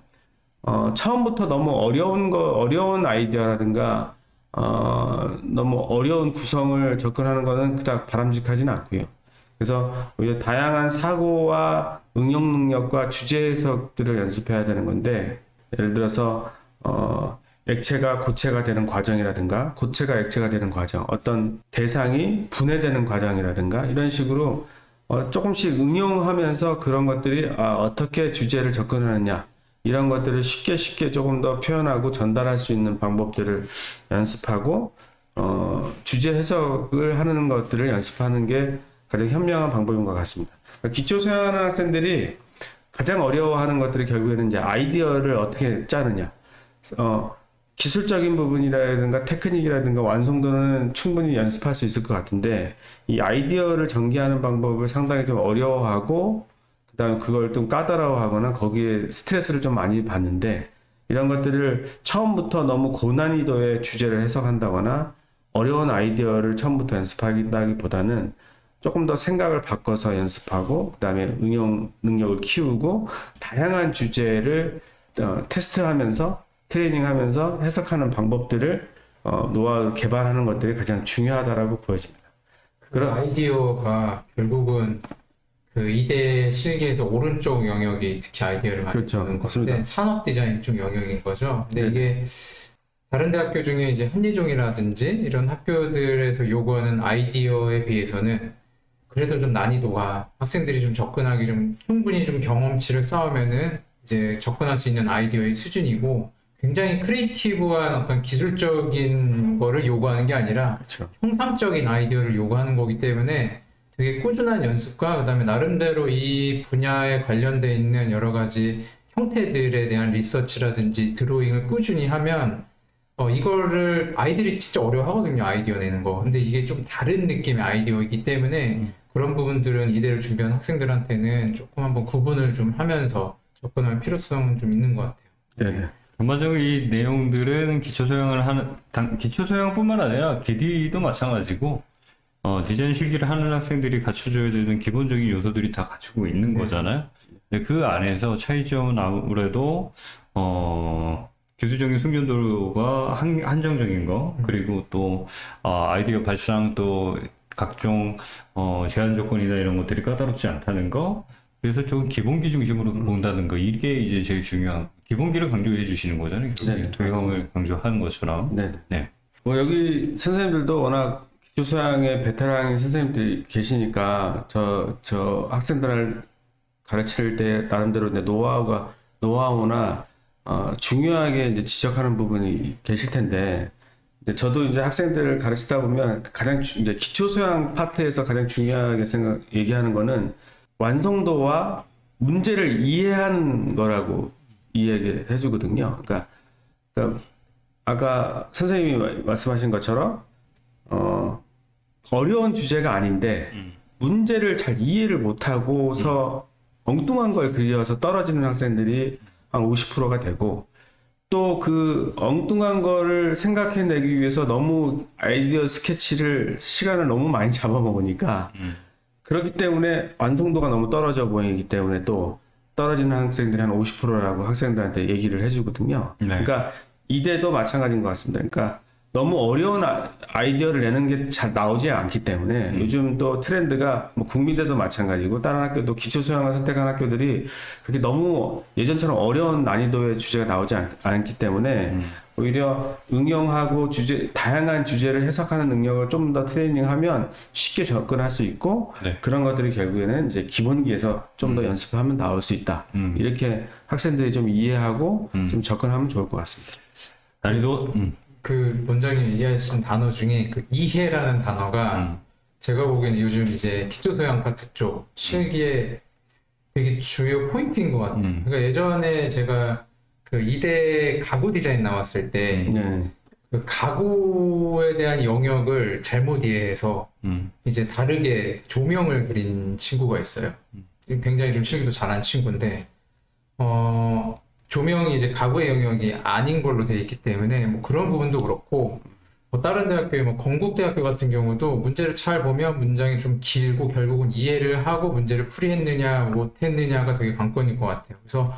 처음부터 너무 어려운 아이디어라든가 너무 어려운 구성을 접근하는 거는 그닥 바람직하지는 않고요. 그래서 오히려 다양한 사고와 응용 능력과 주제 해석들을 연습해야 되는 건데, 예를 들어서 액체가 고체가 되는 과정이라든가 고체가 액체가 되는 과정, 어떤 대상이 분해되는 과정이라든가 이런 식으로 조금씩 응용하면서 그런 것들이 어떻게 주제를 접근하느냐 이런 것들을 쉽게 조금 더 표현하고 전달할 수 있는 방법들을 연습하고 주제 해석을 하는 것들을 연습하는 게 가장 현명한 방법인 것 같습니다. 기초 수행하는 학생들이 가장 어려워하는 것들이 결국에는 이제 아이디어를 어떻게 짜느냐. 기술적인 부분이라든가 테크닉이라든가 완성도는 충분히 연습할 수 있을 것 같은데, 이 아이디어를 전개하는 방법을 상당히 좀 어려워하고, 그 다음에 그걸 좀 까다로워하거나 거기에 스트레스를 좀 많이 받는데, 이런 것들을 처음부터 너무 고난이도의 주제를 해석한다거나 어려운 아이디어를 처음부터 연습하기보다는 조금 더 생각을 바꿔서 연습하고, 그 다음에 응용 능력을 키우고 다양한 주제를 테스트하면서 트레이닝하면서 해석하는 방법들을 노하우 개발하는 것들이 가장 중요하다라고 보여집니다. 그런 아이디어가 결국은 그 이대 실기에서 오른쪽 영역이 특히 아이디어를 많이 보는 건데 산업 디자인 쪽 영역인 거죠. 근데 이게 다른 대학교 중에 이제 한예종이라든지 이런 학교들에서 요구하는 아이디어에 비해서는 그래도 좀 난이도가 학생들이 좀 접근하기 좀 충분히 좀 경험치를 쌓으면은 이제 접근할 수 있는 아이디어의 수준이고, 굉장히 크리에이티브한 어떤 기술적인 거를 요구하는 게 아니라 그렇죠. 형상적인 아이디어를 요구하는 거기 때문에 되게 꾸준한 연습과 그다음에 나름대로 이 분야에 관련돼 있는 여러 가지 형태들에 대한 리서치라든지 드로잉을 꾸준히 하면 이거를 아이들이 진짜 어려워하거든요. 아이디어 내는 거. 근데 이게 좀 다른 느낌의 아이디어이기 때문에 그런 부분들은 이대를 준비한 학생들한테는 조금 한번 구분을 좀 하면서 접근할 필요성은 좀 있는 것 같아요. 네네. 전반적으로 이 내용들은 기초소양뿐만 아니라 기디도 마찬가지고 디자인 실기를 하는 학생들이 갖춰줘야 되는 기본적인 요소들이 다 갖추고 있는 거잖아요. 근데 그 안에서 차이점은 아무래도 기술적인 숙련도가 한정적인 거, 그리고 또 아이디어 발상, 또 각종 제한 조건이나 이런 것들이 까다롭지 않다는 거, 그래서 조금 기본기 중심으로 본다는 거, 이게 이제 제일 중요한, 기본기를 강조해 주시는 거잖아요. 네. 도형을 강조하는 것처럼. 네. 네. 뭐 여기 선생님들도 워낙 기초수양의 베테랑인 선생님들이 계시니까 저 학생들을 가르칠 때 나름대로 이제 노하우나 중요하게 이제 지적하는 부분이 계실 텐데, 저도 이제 학생들을 가르치다 보면 가장 이제 기초수양 파트에서 가장 중요하게 얘기하는 거는 완성도와 문제를 이해하는 거라고 이야기해 주거든요. 그러니까 아까 선생님이 말씀하신 것처럼 어려운 주제가 아닌데 문제를 잘 이해를 못하고서 엉뚱한 걸 그려서 떨어지는 학생들이 한 50%가 되고 또 그 엉뚱한 거를 생각해내기 위해서 너무 아이디어 스케치를 시간을 너무 많이 잡아먹으니까 그렇기 때문에 완성도가 너무 떨어져 보이기 때문에 또 떨어지는 학생들이 한 50%라고 학생들한테 얘기를 해주거든요. 네. 그러니까 이대도 마찬가지인 것 같습니다. 그러니까 너무 어려운 아이디어를 내는 게 잘 나오지 않기 때문에 요즘 또 트렌드가 뭐 국민대도 마찬가지고 다른 학교도 기초 수양을 선택한 학교들이 그렇게 너무 예전처럼 어려운 난이도의 주제가 나오지 않기 때문에 오히려 응용하고 다양한 주제를 해석하는 능력을 좀 더 트레이닝하면 쉽게 접근할 수 있고 네. 그런 것들이 결국에는 이제 기본기에서 좀 더 연습하면 나올 수 있다. 이렇게 학생들이 좀 이해하고 좀 접근하면 좋을 것 같습니다. 난이도 그 원장님 얘기하신 단어 중에 그 이해라는 단어가 제가 보기에는 요즘 이제 기초소양 파트 쪽 실기에 되게 주요 포인트인 것 같아요. 그러니까 예전에 제가 그 이대 가구 디자인 나왔을 때 네. 그 가구에 대한 영역을 잘못 이해해서 이제 다르게 조명을 그린 친구가 있어요. 굉장히 좀 실기도 잘한 친구인데 조명이 이제 가구의 영역이 아닌 걸로 되어 있기 때문에 뭐 그런 부분도 그렇고 뭐 다른 대학교에 뭐 건국대학교 같은 경우도 문제를 잘 보면 문장이 좀 길고 결국은 이해를 하고 문제를 풀이했느냐 못했느냐가 되게 관건인 것 같아요. 그래서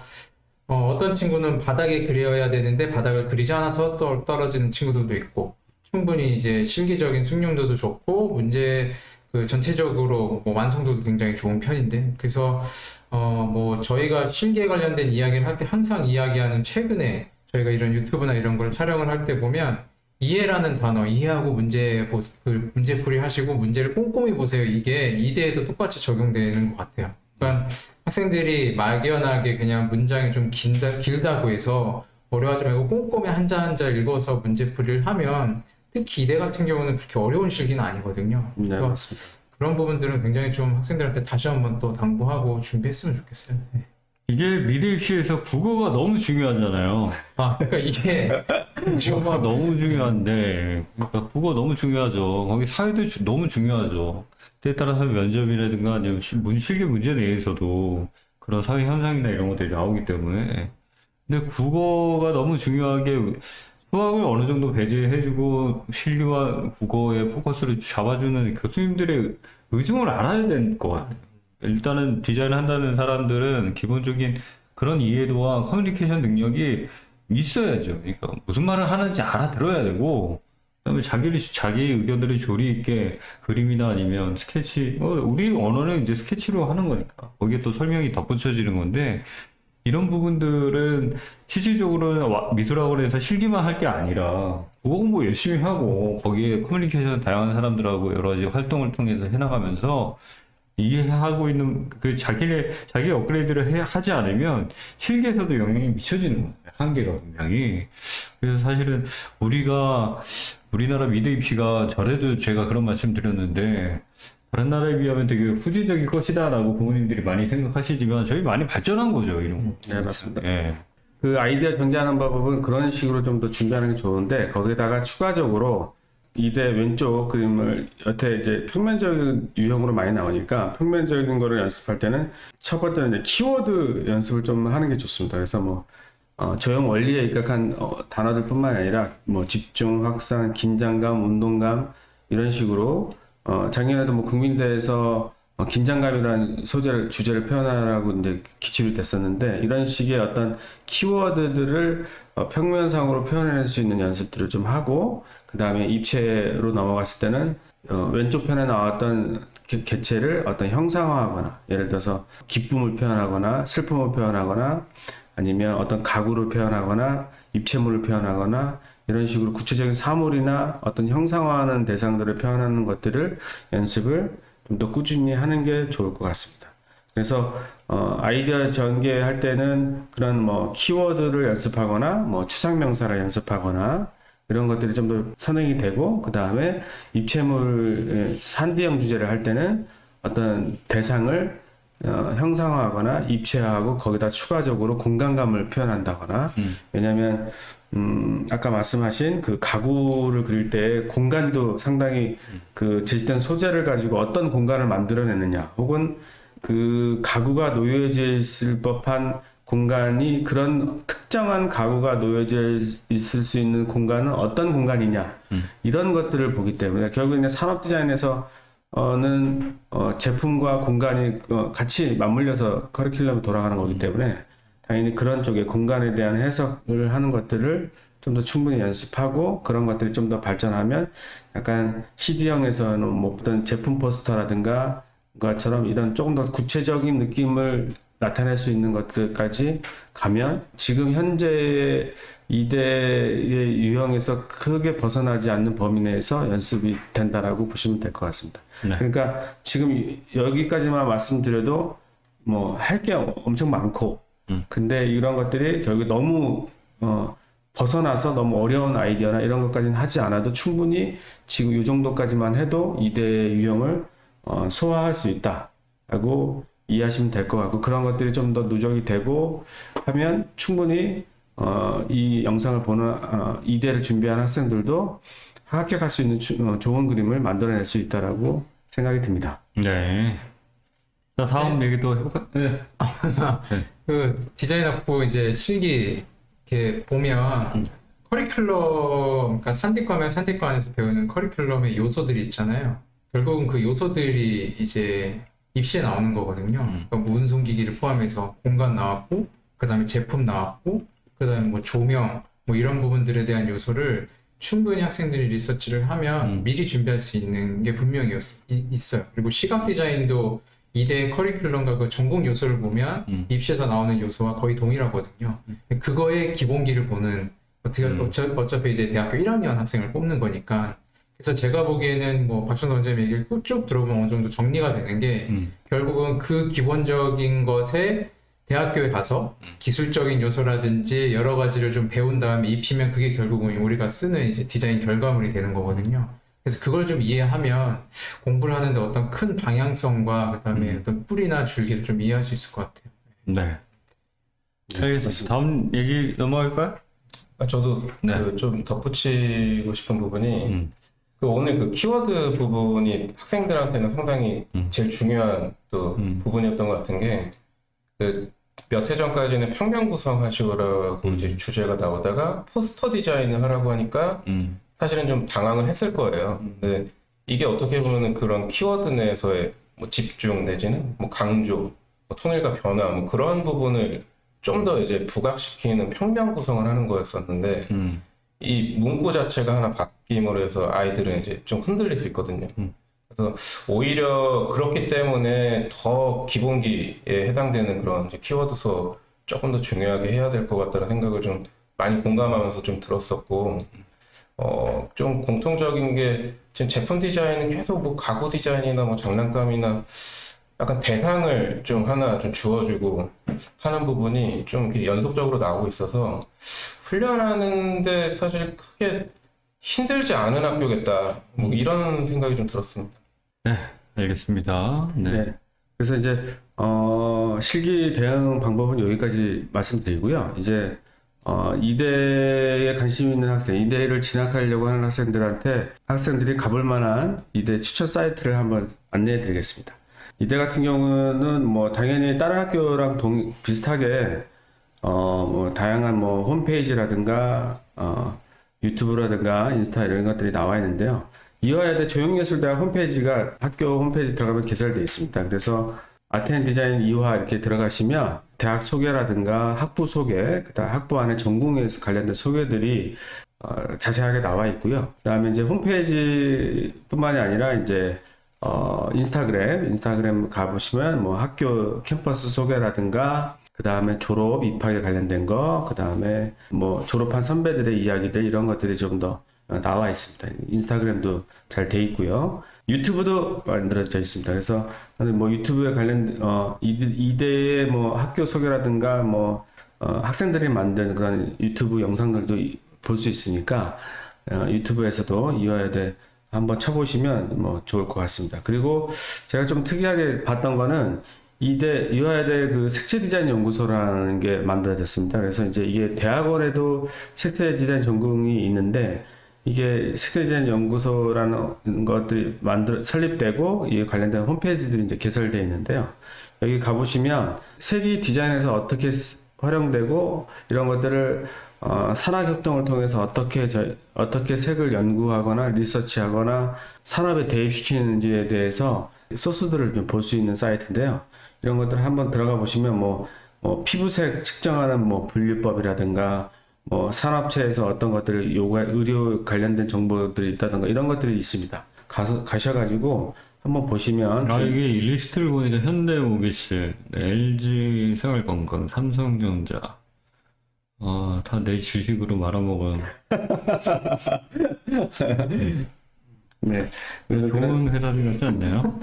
어떤 친구는 바닥에 그려야 되는데 바닥을 그리지 않아서 떨어지는 친구들도 있고 충분히 이제 실기적인 숙련도도 좋고 문제 그 전체적으로 뭐 완성도도 굉장히 좋은 편인데 그래서 뭐 저희가 실기에 관련된 이야기를 할 때 항상 이야기하는 최근에 저희가 이런 유튜브나 이런 걸 촬영을 할 때 보면 이해라는 단어 이해하고 문제풀이 하시고 문제를 꼼꼼히 보세요. 이게 이대에도 똑같이 적용되는 것 같아요. 그러니까 학생들이 막연하게 그냥 문장이 좀 길다고 해서 어려워하지 말고 꼼꼼히 한자 한자 읽어서 문제풀이를 하면 특히 이대 같은 경우는 그렇게 어려운 실기는 아니거든요. 네, 그래서 맞습니다. 그런 부분들은 굉장히 좀 학생들한테 다시 한번 또 당부하고 준비했으면 좋겠어요. 네. 이게 미래 입시에서 국어가 너무 중요하잖아요. 그러니까 이게 국어가 너무 중요한데, 그러니까 국어 너무 중요하죠. 거기 사회도 너무 중요하죠. 때에 따라서 면접이라든가 아니면 실기 문제 내에서도 그런 사회 현상이나 이런 것들이 나오기 때문에. 근데 국어가 너무 중요하게 수학을 어느 정도 배제해주고 실기와 국어에 포커스를 잡아주는 교수님들의 의중을 알아야 될 것 같아요. 일단은 디자인을 한다는 사람들은 기본적인 그런 이해도와 커뮤니케이션 능력이 있어야죠. 그러니까 무슨 말을 하는지 알아들어야 되고, 그다음에 자기 의견들을 조리 있게 그림이나 아니면 스케치, 우리 언어는 이제 스케치로 하는 거니까 거기에 또 설명이 덧붙여지는 건데 이런 부분들은 실질적으로는 미술학원에서 실기만 할 게 아니라 국어 공부 열심히 하고 거기에 커뮤니케이션 다양한 사람들하고 여러 가지 활동을 통해서 해나가면서 이해하고 있는 그 자기 업그레이드를 하지 않으면 실기에서도 영향이 미쳐지는 거예요. 한계가 분명히. 그래서 사실은 우리나라 미대 입시가 전에도 제가 그런 말씀 드렸는데 다른 나라에 비하면 되게 후지적일 것이다라고 부모님들이 많이 생각하시지만 저희 많이 발전한 거죠, 이런 거. 네, 맞습니다. 예. 그 아이디어 전개하는 방법은 그런 식으로 좀 더 준비하는 게 좋은데 거기다가 추가적으로 이대 왼쪽 그림을 여태 이제 평면적인 유형으로 많이 나오니까 평면적인 거를 연습할 때는 첫 번째는 이제 키워드 연습을 좀 하는 게 좋습니다. 그래서 뭐 조형 원리에 입각한 단어들뿐만 아니라 뭐 집중, 확산, 긴장감, 운동감 이런 식으로 작년에도 뭐 국민대에서 긴장감이라는 주제를 표현하라고 이제 기출이 됐었는데 이런 식의 어떤 키워드들을 평면상으로 표현할 수 있는 연습들을 좀 하고 그 다음에 입체로 넘어갔을 때는 왼쪽 편에 나왔던 개체를 어떤 형상화하거나 예를 들어서 기쁨을 표현하거나 슬픔을 표현하거나 아니면 어떤 가구를 표현하거나 입체물을 표현하거나 이런 식으로 구체적인 사물이나 어떤 형상화하는 대상들을 표현하는 것들을 연습을 좀 더 꾸준히 하는 게 좋을 것 같습니다. 그래서 아이디어 전개할 때는 그런 뭐 키워드를 연습하거나 뭐 추상명사를 연습하거나 이런 것들이 좀 더 선행이 되고 그 다음에 입체물 산디형 주제를 할 때는 어떤 대상을 형상화하거나 입체화하고 거기다 추가적으로 공간감을 표현한다거나 왜냐하면 아까 말씀하신 그 가구를 그릴 때 공간도 상당히 그 제시된 소재를 가지고 어떤 공간을 만들어내느냐 혹은 그 가구가 놓여져 있을 법한 공간이 그런 특정한 가구가 놓여져 있을 수 있는 공간은 어떤 공간이냐 이런 것들을 보기 때문에 결국 이제 산업 디자인에서 는 제품과 공간이 같이 맞물려서 커리큘럼이 돌아가는 거기 때문에 당연히 그런 쪽에 공간에 대한 해석을 하는 것들을 좀 더 충분히 연습하고 그런 것들이 좀 더 발전하면 약간 CD형에서는 뭐 어떤 제품 포스터라든가 것처럼 이런 조금 더 구체적인 느낌을 나타낼 수 있는 것들까지 가면 지금 현재 2대의 유형에서 크게 벗어나지 않는 범위 내에서 연습이 된다라고 보시면 될 것 같습니다. 네. 그러니까 지금 여기까지만 말씀드려도 뭐 할 게 엄청 많고 근데 이런 것들이 결국 너무 벗어나서 너무 어려운 아이디어나 이런 것까지는 하지 않아도 충분히 지금 이 정도까지만 해도 2대 유형을 소화할 수 있다라고 이해하시면 될 것 같고 그런 것들이 좀 더 누적이 되고 하면 충분히 이 영상을 보는 2대를 준비한 학생들도 합격할 수 있는 좋은 그림을 만들어낼 수 있다라고 생각이 듭니다. 네. 자, 다음 얘기도 해볼까? 네. 그 디자인 학부 이제 실기 이렇게 보면 커리큘럼, 그러니까 산디과면 산디과 안에서 배우는 커리큘럼의 요소들이 있잖아요. 결국은 그 요소들이 이제 입시에 나오는 거거든요. 그러니까 뭐 운송기기를 포함해서 공간 나왔고, 그 다음에 제품 나왔고, 그 다음에 뭐 조명, 뭐 이런 부분들에 대한 요소를 충분히 학생들이 리서치를 하면 미리 준비할 수 있는 게 분명히 있어요. 그리고 시각 디자인도 2대 커리큘럼과 그 전공 요소를 보면 입시에서 나오는 요소와 거의 동일하거든요. 그거의 기본기를 보는 어차피 이제 대학교 1학년 학생을 뽑는 거니까 그래서 제가 보기에는 뭐 박준서 원장님 얘기를 쭉 들어보면 어느 정도 정리가 되는 게 결국은 그 기본적인 것에 대학교에 가서 기술적인 요소라든지 여러 가지를 좀 배운 다음에 입히면 그게 결국은 우리가 쓰는 이제 디자인 결과물이 되는 거거든요. 그래서 그걸 좀 이해하면 공부를 하는데 어떤 큰 방향성과 그다음에 어떤 뿌리나 줄기를 좀 이해할 수 있을 것 같아요. 네. 알겠습니다. 다음 얘기 넘어갈까요? 저도 네. 좀 덧붙이고 싶은 부분이 그 오늘 그 키워드 부분이 학생들한테는 상당히 제일 중요한 또 부분이었던 것 같은 게 그 몇 해 전까지는 평면 구성하시라고 이제 주제가 나오다가 포스터 디자인을 하라고 하니까 사실은 좀 당황을 했을 거예요. 근데 이게 어떻게 보면은 그런 키워드 내에서의 뭐 집중 내지는 뭐 강조, 뭐 통일과 변화 뭐 그런 부분을 좀 더 이제 부각시키는 평면 구성을 하는 거였었는데 이 문구 자체가 하나 바뀜으로 해서 아이들은 이제 좀 흔들릴 수 있거든요. 그래서 오히려 그렇기 때문에 더 기본기에 해당되는 그런 이제 키워드 수업 조금 더 중요하게 해야 될 것 같다는 생각을 좀 많이 공감하면서 좀 들었었고, 좀 공통적인 게 지금 제품 디자인은 계속 뭐 가구 디자인이나 뭐 장난감이나 약간 대상을 좀 하나 좀 주어주고 하는 부분이 좀 이렇게 연속적으로 나오고 있어서 훈련하는데 사실 크게 힘들지 않은 학교겠다. 뭐 이런 생각이 좀 들었습니다. 네, 알겠습니다. 네. 네. 그래서 이제 실기 대응 방법은 여기까지 말씀드리고요. 이제 2대에 관심 있는 학생, 2대를 진학하려고 하는 학생들한테 학생들이 가볼 만한 2대 추천 사이트를 한번 안내해 드리겠습니다. 2대 같은 경우는 뭐 당연히 다른 학교랑 비슷하게 뭐 다양한 뭐 홈페이지라든가 유튜브라든가 인스타 이런 것들이 나와 있는데요. 이화여대 조형예술대학 홈페이지가 학교 홈페이지 들어가면 개설되어 있습니다. 그래서 아트 앤 디자인 이화 이렇게 들어가시면 대학 소개라든가 학부 소개, 그다음 학부 안에 전공에 관련된 소개들이 자세하게 나와 있고요. 그다음에 이제 홈페이지뿐만이 아니라 이제 인스타그램 가보시면 뭐 학교 캠퍼스 소개라든가 그 다음에 졸업, 입학에 관련된 거, 그 다음에 뭐 졸업한 선배들의 이야기들 이런 것들이 좀 더 나와 있습니다. 인스타그램도 잘 돼 있고요. 유튜브도 만들어져 있습니다. 그래서 뭐 유튜브에 관련 이대의 뭐 학교 소개라든가 뭐 학생들이 만든 그런 유튜브 영상들도 볼 수 있으니까 유튜브에서도 이화여대 한번 쳐보시면 뭐 좋을 것 같습니다. 그리고 제가 좀 특이하게 봤던 거는 유화여대 그 색채 디자인 연구소라는 게 만들어졌습니다. 그래서 이제 이게 대학원에도 색채 디자인 전공이 있는데 이게 색채 디자인 연구소라는 것들이 설립되고 이에 관련된 홈페이지들이 이제 개설되어 있는데요. 여기 가보시면 색이 디자인에서 어떻게 활용되고 이런 것들을 산학협동을 통해서 어떻게 색을 연구하거나 리서치하거나 산업에 대입시키는지에 대해서 소스들을 좀 볼 수 있는 사이트인데요. 이런 것들을 한번 들어가 보시면 뭐 피부색 측정하는 뭐 분류법이라든가 뭐 산업체에서 어떤 것들을 의료 관련된 정보들이 있다든가 이런 것들이 있습니다. 가셔가지고 한번 보시면 이게 리스트를 보니까 현대모비스, LG 생활건강, 삼성전자 다 내 주식으로 말아먹은 네. 좋은 회사들 같지 않나요?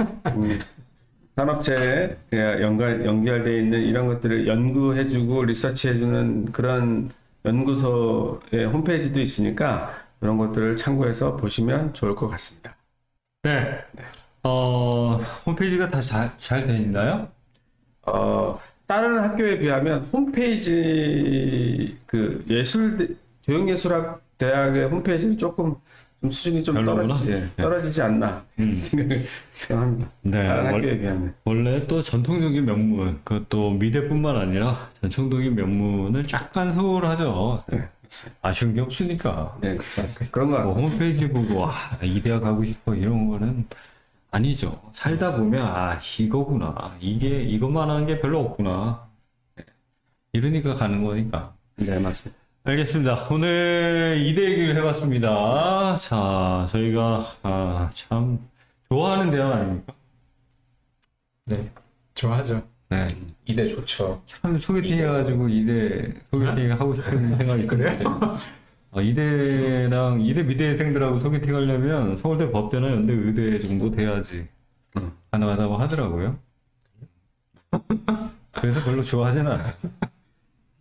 산업체에 연결되어 있는 이런 것들을 연구해주고 리서치해주는 그런 연구소의 홈페이지도 있으니까 이런 것들을 참고해서 보시면 좋을 것 같습니다. 네. 홈페이지가 다 잘 돼 있나요? 다른 학교에 비하면 홈페이지 조형예술학 대학의 홈페이지는 조금 좀 수준이 좀 떨어지지 않나 생각을 합니다. 네, 다른 학교에 비하면. 원래 또 전통적인 면문, 그것도 미대뿐만 아니라 전통적인 면문은 약간 소홀하죠. 네. 아쉬운 게 없으니까. 네, 그런 거 같아요. 홈페이지 보고 이 대학 가고 싶어 이런 거는 아니죠. 살다 보면 이거구나. 이것만 하는 게 별로 없구나. 네. 이러니까 가는 거니까. 네, 맞습니다. 알겠습니다. 오늘 이대 얘기를 해봤습니다. 자, 저희가 참 좋아하는 대학 아닙니까? 네, 좋아하죠. 네. 이대 좋죠. 참 소개팅 해가지고 이대 소개팅 하고 싶은 생각이 그래요? 이대 미대생들하고 소개팅 하려면 서울대 법대나 연대 의대 정도 돼야지 가능하다고 하더라고요. 그래서 별로 좋아하진 않아요.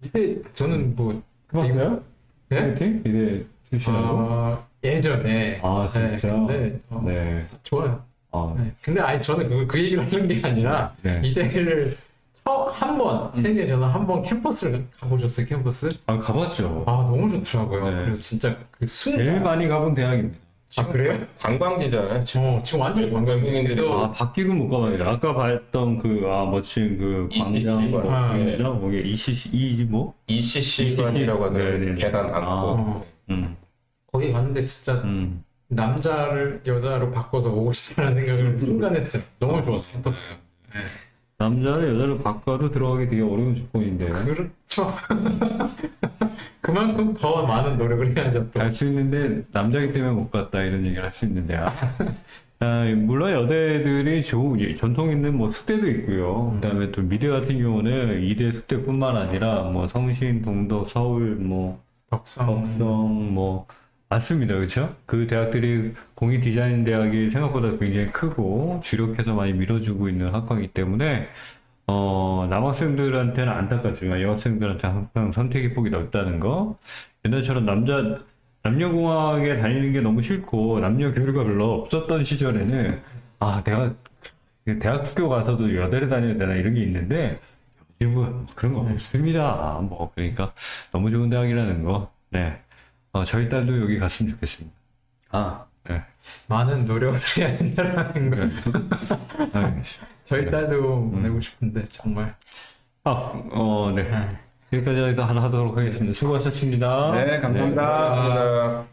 이대 저는 뭐 해봤어요? 네? 소개팅? 이대 출신하고? 예전에. 진짜? 네, 근데 네. 좋아요. 아, 네. 근데 저는 그 얘기를 하는 게 아니라 네. 이대를 세계 저는 한 번 캠퍼스를 가보셨어요? 캠퍼스? 가봤죠. 너무 좋더라고요. 네. 그래서 진짜 그 제일 많이 가본 대학입니다. 그래요? 관광지잖아요. 지금 완전 관광객인데 바뀌고 못 가봤는데 아까 봤던 멋진 그 광장이죠? 거기 ECC 뭐? ECC관이라고 하더라고요. 계단 안고. 거기 갔는데 진짜 남자를 여자로 바꿔서 오고 싶다는 생각을 순간 했어요. 너무 좋았어요. 캠퍼스. 네. 남자를 여자로 바꿔도 들어가기 되게 어려운 조건인데. 그렇죠. 그만큼 더 많은 노력을 해야죠. 갈 수 있는데 남자이기 때문에 못 갔다 이런 얘기를 할 수 있는데 물론 여대들이 좋은 전통 있는 뭐 숙대도 있고요. 그다음에 또 미대 같은 경우는 이대 숙대뿐만 아니라 뭐 성신, 동덕, 서울, 뭐 덕성 뭐 맞습니다. 그렇죠? 그 대학들이 공익 디자인 대학이 생각보다 굉장히 크고 주력해서 많이 밀어주고 있는 학과이기 때문에 남학생들한테는 안타깝지만 여학생들한테 항상 선택의 폭이 넓다는 거. 옛날처럼 남녀공학에 다니는 게 너무 싫고 남녀 교류가 별로 없었던 시절에는 내가 대학교 가서도 여대를 다녀야 되나 이런 게 있는데 요즘은 그런 거 없습니다. 그러니까 너무 좋은 대학이라는 거. 네. 저희 딸도 여기 갔으면 좋겠습니다. 네. 많은 노력을 해야 된다는 거. 저희 딸도 보내고 싶은데 정말. 네. 여기까지 하도록 하겠습니다. 수고하셨습니다. 네, 감사합니다. 감사합니다.